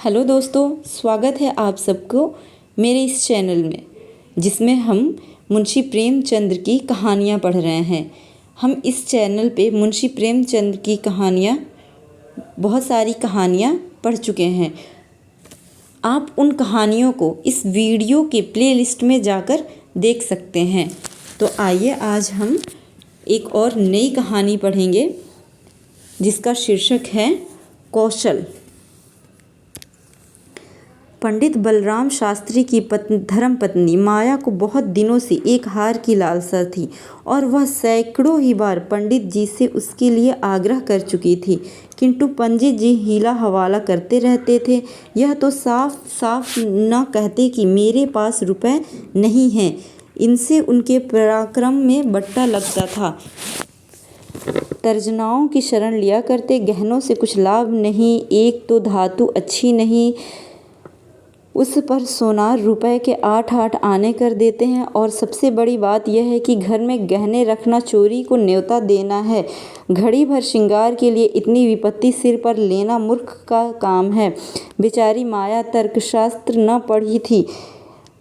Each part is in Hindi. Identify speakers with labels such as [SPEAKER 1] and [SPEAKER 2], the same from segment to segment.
[SPEAKER 1] हेलो दोस्तों, स्वागत है आप सबको मेरे इस चैनल में जिसमें हम मुंशी प्रेमचंद की कहानियाँ पढ़ रहे हैं। हम इस चैनल पे मुंशी प्रेमचंद की कहानियाँ बहुत सारी कहानियाँ पढ़ चुके हैं। आप उन कहानियों को इस वीडियो के प्लेलिस्ट में जाकर देख सकते हैं। तो आइए आज हम एक और नई कहानी पढ़ेंगे जिसका शीर्षक है कौशल। पंडित बलराम शास्त्री की धर्मपत्नी माया को बहुत दिनों से एक हार की लालसा थी और वह सैकड़ों ही बार पंडित जी से उसके लिए आग्रह कर चुकी थी, किंतु पंडित जी हीला हवाला करते रहते थे। यह तो साफ साफ न कहते कि मेरे पास रुपए नहीं हैं, इनसे उनके पराक्रम में बट्टा लगता था। तर्जनाओं की शरण लिया करते, गहनों से कुछ लाभ नहीं, एक तो धातु अच्छी नहीं, उस पर सोनार रुपए के 8-8 आने कर देते हैं, और सबसे बड़ी बात यह है कि घर में गहने रखना चोरी को न्योता देना है। घड़ी भर श्रृंगार के लिए इतनी विपत्ति सिर पर लेना मूर्ख का काम है। बेचारी माया तर्कशास्त्र न पढ़ी थी,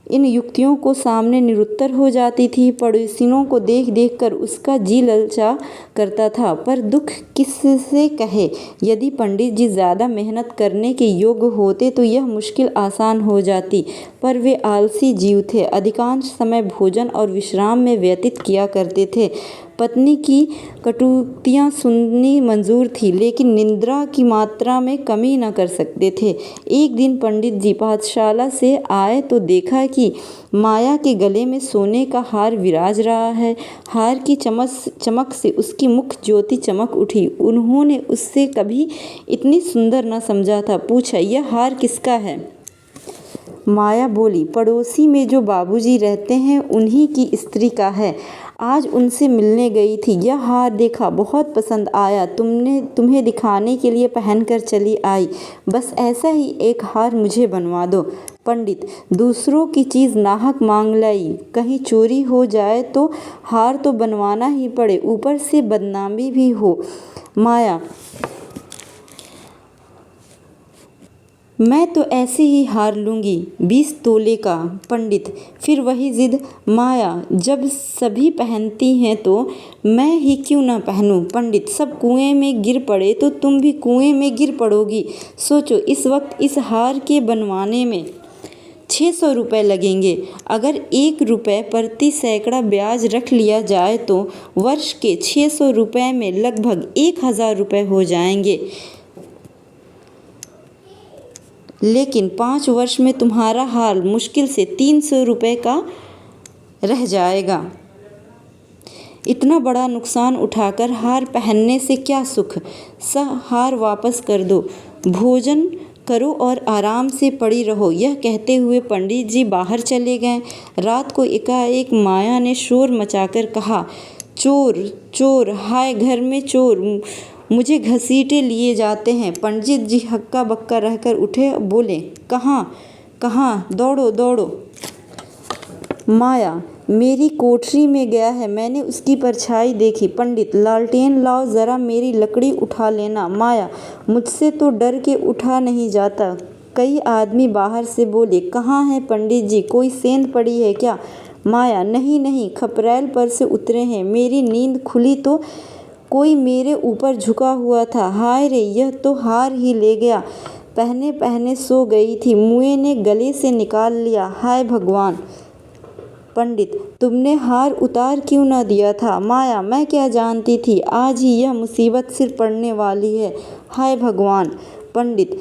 [SPEAKER 1] इन युक्तियों को सामने निरुत्तर हो जाती थी। पड़ोसियों को देख देख कर उसका जी ललचा करता था, पर दुख किससे कहे। यदि पंडित जी ज़्यादा मेहनत करने के योग्य होते तो यह मुश्किल आसान हो जाती, पर वे आलसी जीव थे, अधिकांश समय भोजन और विश्राम में व्यतीत किया करते थे। पत्नी की कटुक्तियाँ सुननी मंजूर थी, लेकिन निंदा की मात्रा में कमी न कर सकते थे। एक दिन पंडित जी पाठशाला से आए तो देखा कि माया के गले में सोने का हार विराज रहा है। हार की चमक से उसकी मुख ज्योति चमक उठी। उन्होंने उससे कभी इतनी सुंदर न समझा था। पूछा, यह हार किसका है? माया बोली, पड़ोसी में जो बाबूजी रहते हैं उन्हीं की स्त्री का है। आज उनसे मिलने गई थी, यह हार देखा, बहुत पसंद आया, तुम्हें दिखाने के लिए पहनकर चली आई। बस ऐसा ही एक हार मुझे बनवा दो। पंडित, दूसरों की चीज़ नाहक मांग लाई, कहीं चोरी हो जाए तो हार तो बनवाना ही पड़े, ऊपर से बदनामी भी हो। माया, मैं तो ऐसे ही हार लूँगी, 20 तोले का। पंडित, फिर वही जिद। माया, जब सभी पहनती हैं तो मैं ही क्यों न पहनूं? पंडित, सब कुएं में गिर पड़े तो तुम भी कुएं में गिर पड़ोगी। सोचो, इस वक्त इस हार के बनवाने में 600 रुपये लगेंगे। अगर 1 रुपये प्रति सैकड़ा ब्याज रख लिया जाए तो वर्ष के 600 रुपये में लगभग 1000 रुपये हो जाएंगे, लेकिन 5 वर्ष में तुम्हारा हाल मुश्किल से 300 रुपये का रह जाएगा। इतना बड़ा नुकसान उठाकर हार पहनने से क्या सुख? हार वापस कर दो, भोजन करो और आराम से पड़ी रहो। यह कहते हुए पंडित जी बाहर चले गए। रात को एकाएक माया ने शोर मचाकर कहा, चोर चोर, हाय घर में चोर, मुझे घसीटे लिए जाते हैं। पंडित जी हक्का बक्का रहकर उठे, बोले, कहाँ कहाँ? दौड़ो दौड़ो। माया, मेरी कोठरी में गया है, मैंने उसकी परछाई देखी। पंडित, लालटेन लाओ, ज़रा मेरी लकड़ी उठा लेना। माया, मुझसे तो डर के उठा नहीं जाता। कई आदमी बाहर से बोले, कहाँ है पंडित जी, कोई सेंध पड़ी है क्या? माया, नहीं नहीं, खपरैल पर से उतरे हैं, मेरी नींद खुली तो कोई मेरे ऊपर झुका हुआ था। हाय रे, यह तो हार ही ले गया, पहने पहने सो गई थी, मुए ने गले से निकाल लिया, हाय भगवान। पंडित, तुमने हार उतार क्यों न दिया था? माया, मैं क्या जानती थी, आज ही यह मुसीबत सिर पड़ने वाली है, हाय भगवान। पंडित,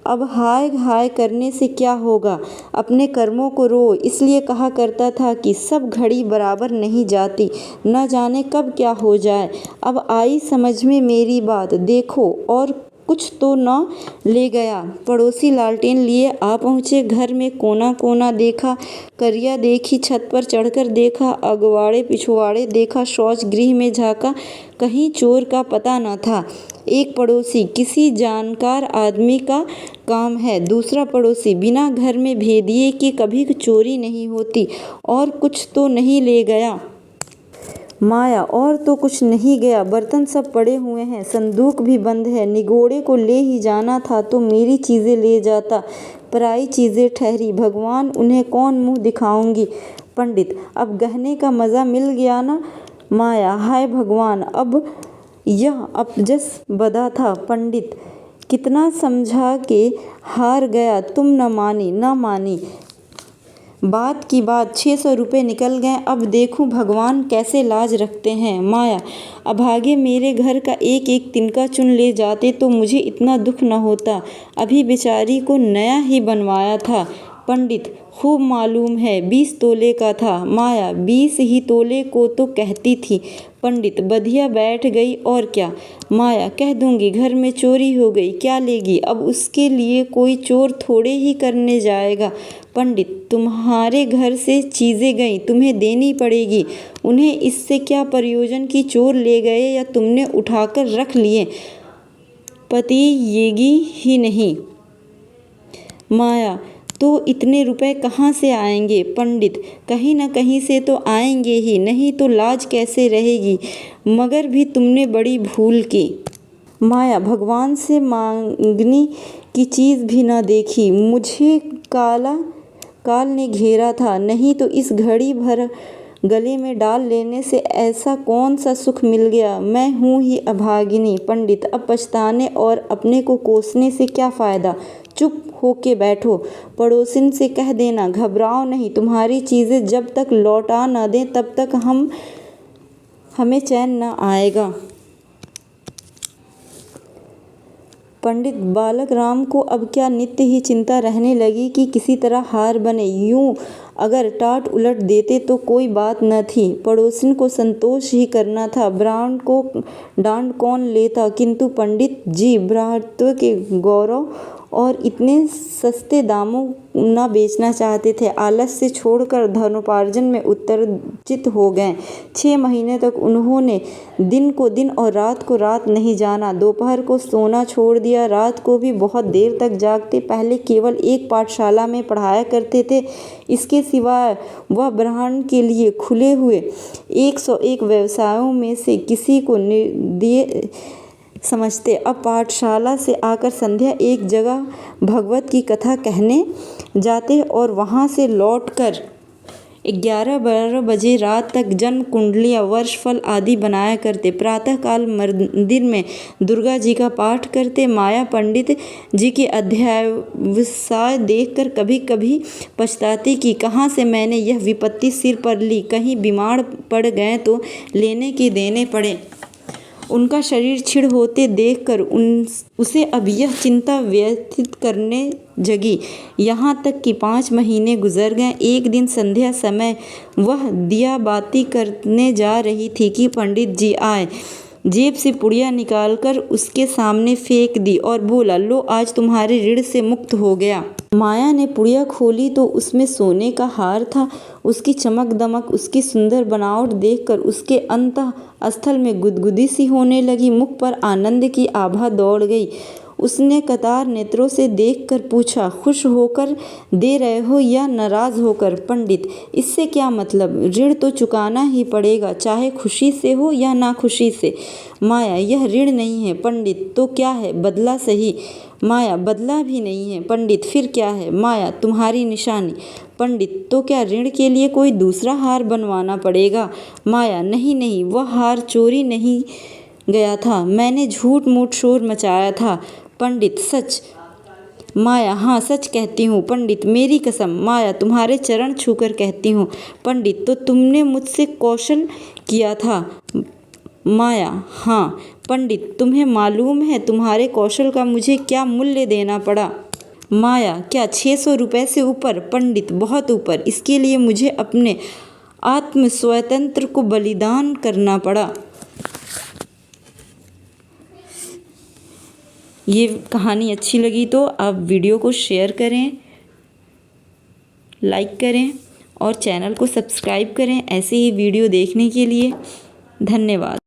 [SPEAKER 1] अब हाय हाय करने से क्या होगा, अपने कर्मों को रो। इसलिए कहा करता था कि सब घड़ी बराबर नहीं जाती, न जाने कब क्या हो जाए। अब आई समझ में मेरी बात, देखो और कुछ तो न ले गया। पड़ोसी लालटेन लिए आ पहुँचे। घर में कोना कोना देखा, करिया देखी, छत पर चढ़कर देखा, अगवाड़े पिछवाड़े देखा, शौच गृह में झाँका, कहीं चोर का पता न था। एक पड़ोसी, किसी जानकार आदमी का काम है। दूसरा पड़ोसी, बिना घर में भेदिए कि कभी चोरी नहीं होती, और कुछ तो नहीं ले गया। माया और तो कुछ नहीं गया, बर्तन सब पड़े हुए हैं, संदूक भी बंद है। निगोड़े को ले ही जाना था तो मेरी चीज़ें ले जाता, पराई चीज़ें ठहरी, भगवान उन्हें कौन मुँह दिखाऊंगी। पंडित, अब गहने का मज़ा मिल गया ना। माया, हाय भगवान, अब यह अपजस बदा था। पंडित, कितना समझा के हार गया, तुम न मानी। बात की बात 600 रुपये निकल गए, अब देखूं भगवान कैसे लाज रखते हैं। माया, अभागे मेरे घर का एक एक तिनका चुन ले जाते तो मुझे इतना दुख न होता, अभी बेचारी को नया ही बनवाया था। पंडित, खूब मालूम है 20 तोले का था। माया, 20 ही तोले को तो कहती थी। पंडित, बधिया बैठ गई और क्या। माया, कह दूंगी घर में चोरी हो गई, क्या लेगी, अब उसके लिए कोई चोर थोड़े ही करने जाएगा। पंडित, तुम्हारे घर से चीज़ें गईं, तुम्हें देनी पड़ेगी, उन्हें इससे क्या प्रयोजन कि चोर ले गए या तुमने उठाकर रख लिए, पति येगी ही नहीं। माया, तो इतने रुपए कहाँ से आएंगे। पंडित, कहीं न कहीं से तो आएंगे ही, नहीं तो लाज कैसे रहेगी, मगर भी तुमने बड़ी भूल की। माया, भगवान से मांगनी की चीज़ भी न देखी, मुझे काल ने घेरा था, नहीं तो इस घड़ी भर गले में डाल लेने से ऐसा कौन सा सुख मिल गया, मैं हूँ ही अभागिनी। पंडित, अब पछताने और अपने को कोसने से क्या फ़ायदा, चुप होके बैठो, पड़ोसिन से कह देना, घबराओ नहीं, तुम्हारी चीज़ें जब तक लौटा न दें तब तक हमें चैन न आएगा। पंडित, बालक राम को अब क्या नित्य ही चिंता रहने लगी कि किसी तरह हार बने, यूं अगर टाट उलट देते तो कोई बात न थी, पड़ोसिन को संतोष ही करना था, ब्राह्मण को डांट कौन लेता, किंतु पंडित जी ब्राह्मणत्व के गौरव और इतने सस्ते दामों न बेचना चाहते थे, आलस्य छोड़कर धनोपार्जन में उत्तरजित हो गए। 6 महीने तक उन्होंने दिन को दिन और रात को रात नहीं जाना, दोपहर को सोना छोड़ दिया, रात को भी बहुत देर तक जागते। पहले केवल एक पाठशाला में पढ़ाया करते थे, इसके सिवाय वह ब्राह्मण के लिए खुले हुए 101 व्यवसायों में से किसी को निर्दयी समझते। अब पाठशाला से आकर संध्या एक जगह भगवत की कथा कहने जाते और वहाँ से लौटकर 11-12 बजे रात तक जन्म कुंडलियाँ, वर्षफल आदि बनाया करते। प्रातःकाल मंदिर में दुर्गा जी का पाठ करते। माया पंडित जी के अध्यावसाय देखकर कभी कभी पछताती कि कहाँ से मैंने यह विपत्ति सिर पर ली, कहीं बीमार पड़ गए तो लेने के देने पड़े। उनका शरीर क्षीण होते देखकर उसे अब यह चिंता व्यथित करने जगी। यहाँ तक कि 5 महीने गुजर गए। एक दिन संध्या समय वह दिया बाती करने जा रही थी कि पंडित जी आए, जेब से पुड़िया निकालकर उसके सामने फेंक दी और बोला, लो आज तुम्हारे ऋण से मुक्त हो गया। माया ने पुड़िया खोली तो उसमें सोने का हार था। उसकी चमक दमक, उसकी सुंदर बनावट देखकर उसके अंतःस्थल में गुदगुदी सी होने लगी, मुख पर आनंद की आभा दौड़ गई। उसने कतार नेत्रों से देखकर पूछा, खुश होकर दे रहे हो या नाराज होकर। पंडित, इससे क्या मतलब, ऋण तो चुकाना ही पड़ेगा, चाहे खुशी से हो या ना खुशी से। माया, यह ऋण नहीं है। पंडित, तो क्या है, बदला सही। माया, बदला भी नहीं है। पंडित, फिर क्या है। माया, तुम्हारी निशानी। पंडित, तो क्या ऋण के लिए कोई दूसरा हार बनवाना पड़ेगा। माया, नहीं, वह हार चोरी नहीं गया था, मैंने झूठ मूठ शोर मचाया था। पंडित, सच। माया, हाँ सच कहती हूँ। पंडित, मेरी कसम। माया, तुम्हारे चरण छूकर कहती हूँ। पंडित, तो तुमने मुझसे कौशल किया था। माया, हाँ। पंडित, तुम्हें मालूम है तुम्हारे कौशल का मुझे क्या मूल्य देना पड़ा। माया, क्या 600 रुपये से ऊपर। पंडित, बहुत ऊपर, इसके लिए मुझे अपने आत्म स्वातंत्र को बलिदान करना पड़ा। ये कहानी अच्छी लगी तो आप वीडियो को शेयर करें, लाइक करें और चैनल को सब्सक्राइब करें ऐसे ही वीडियो देखने के लिए। धन्यवाद।